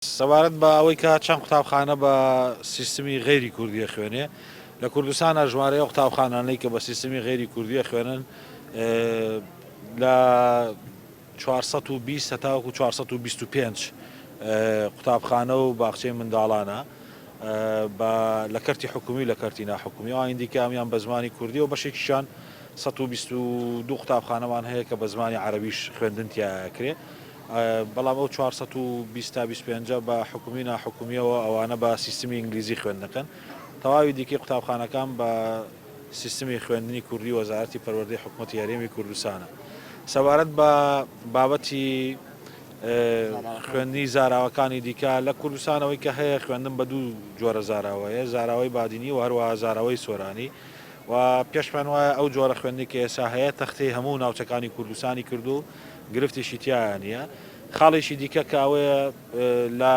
سەبارەت بە ئەوەی کە چەند قوتابخانە بە سیستمی غێری کوردیە خوێنێ لە کوردستانە ژمارەیە قوتابخانانەی کە بە سیستمی غێری کوردیە خوێنن لە 420 هەتاوەکو 425 قوتابخانە و باخچەی منداڵانە لە کەرتی حکومی لە کەرتی ناحکومی ئەوان دیکامیان بە زمانی کوردی و بەشێکیشان 122 قوتابخانەمان هەیە کە بە زمانی عەرەبیش خوێندن تیاکرێ بەڵام ئەو 425 بە حکومی ناحکومیەوە ئەوانە بە سیستمی ئینگلیزی خوێندنەکەن تەواوی دیکەی قوتابخانەکان بە سیستمی خوێندنی کوردی وەزارەتی پەروەردەی حکوومەتی هەرێمی کوردستانە. سەبارەت بە بابەتی خوێندنی زاراوەکانی دیکە لە کوردستانەوەی کە هەیە خوێندن بە دوو جۆرە زاراوەیە، زاراوەی بادینی و هەروەها زاراوەی سۆرانی و پێشمان وایە ئەو جۆرە خوێندنی کە ئێستا هەیە تەختەی هەموو ناوچەکانی کوردستانی کردو گرفتێکی تیایان نیە. خاڵێکی دیکە کاوەیە لە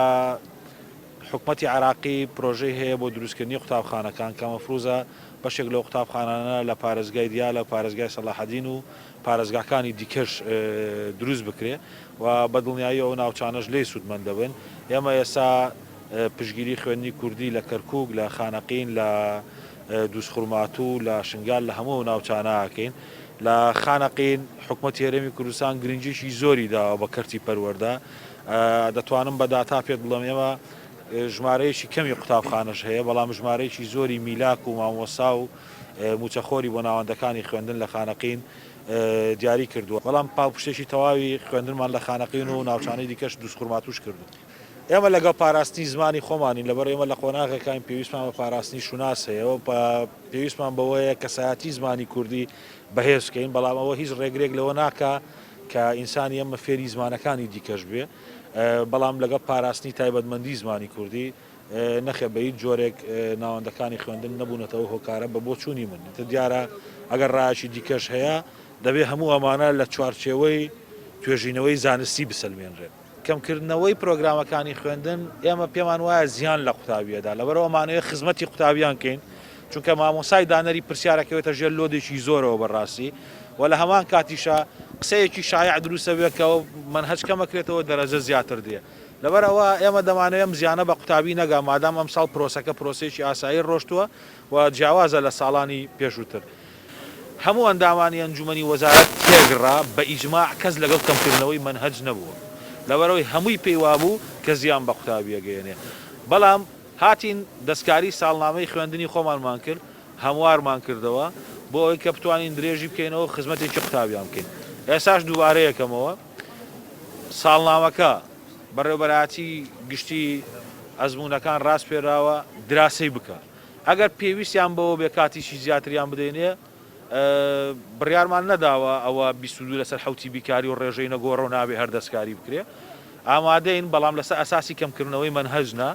حکوومەتی عێراقی پرۆژەی هەیە بۆ دروستکردنی قوتابخانەکان کە مەفروزە بەشێک لەو قوتابخانانە لە پارێزگای دیا لە پارێزگای سەلاحەدین و پارێزگاکانی دیکەش دروست بکرێ و بەدڵنیایی ئەو ناوچانەش لێی سوودمەند دەبن. ئێمە ئێستا پشگیری خوێندنی کوردی لە کەرکووک لە خانەقین لە دووسخورمات و لە شنگال لە هەموو ناوچانەکەین. لە خانەقین حکوومەتی هەرێمی کوردستان گرنگیشی زۆری داوە بە کەرتی پەروەردە. دەتوانم بە داتا پێت بڵێم ئێمە ژمارەیەکی کەمی قوتابخانەش هەیە بەڵام ژمارەیەکی زۆری میلاک و مامۆسا و موچەخۆری بۆ ناوەندەکانی خوێندن لە خانەقین دیاری کردووە، بەڵام پاڵپشتێکی تەواوی خوێندنمان لە خانەقین و ناوچانەی دیکەش دووسخورماتوش کردو. ئێمە لەگەڵ پاراستنی زمانی خۆمانین لەبەر ئێمە لە قۆناغەکان پێویستمان بە پاراستنی شوناس هەیەەوە پێویستمان بەوەیە کە سایەتی زمانی کوردی بەهێز بکەین، بەڵام ئەوە هیچ ڕێگرێک لەوە ناکە کە ئینسانی ئەمە فێری زمانەکانی دیکەش بێ، بەڵام لەگەڵ پاراستنی تایبەتمەندی زمانی کوردی نەخێ بە هیچ جۆرێک ناوەندەکانی خوێندن نەبوونەتەوە هۆکارە بە بۆ چوونی من. دیارە ئەگەر ڕایشی دیکەش هەیە دەبێت هەموو ئەمانە لە چوارچێوەی توێژینەوەی زانستی بسەلمێنرێت. کەمکردنەوەی پرۆگرامەکانی خوێندن ئێمە پێمان وایە زیان لە قوتابیەدا، لەبەرەوە ئەمانەیە خزمەتی قوتابیان کەین، چونکە مامۆسای دانەری پرسیارەکەوێتە ژێر لۆدێکی زۆرەوە بەڕاستی و لە هەمان کاتیشە قسەیەکی شایع دروستە بێتەوە منهەج کەمەکرێتەوە دەرەجە زیاتر دێ. لەبەرەوە ئێمە دەمانەوەم زیانە بە قوتابی نەگا مادام ئەم ساڵ پرۆسەکە پرۆسێکی ئاسایی ڕۆشتووە و جیاوازە لە ساڵانی پێشووتر. هەموو ئەندامانی ئەنجومەنی وەزارەت تێگڕا بە ئیجماع کەس لەگەڵ کەمکردنەوەی منهەج نەبووە، لەبەرەوەی هەمووی پێیوا بوو کە زیان بە قوتابی ئەگەیەنێ. بەڵام هاتین دەستکاری ساڵنامەی خوێندنی خۆمانمان کرد، هەموارمان کردەوە بۆ ئەوەی کە بتوانین درێژی بکەینەوە خزمەتێکی قوتابیان بکەین. ئێساش دووبارەیەکەمەوە ساڵنامەکە بەڕێوەبەرایەتی گشتی ئەزموونەکان ڕاست پێراوە دراسی بکە. ئەگەر پێویستیان بەوە بێ کاتیشی زیاتریان بدەینێ بڕیارمان نەداوە ئەوە 22 لەسەر حوتی بیکاری و ڕێژەی نەگۆڕە و نابێ هەر دەستکاری بکرێ. ئامادەین بەڵام لەسەر ئەساسی کەمکردنەوەی منهەجنا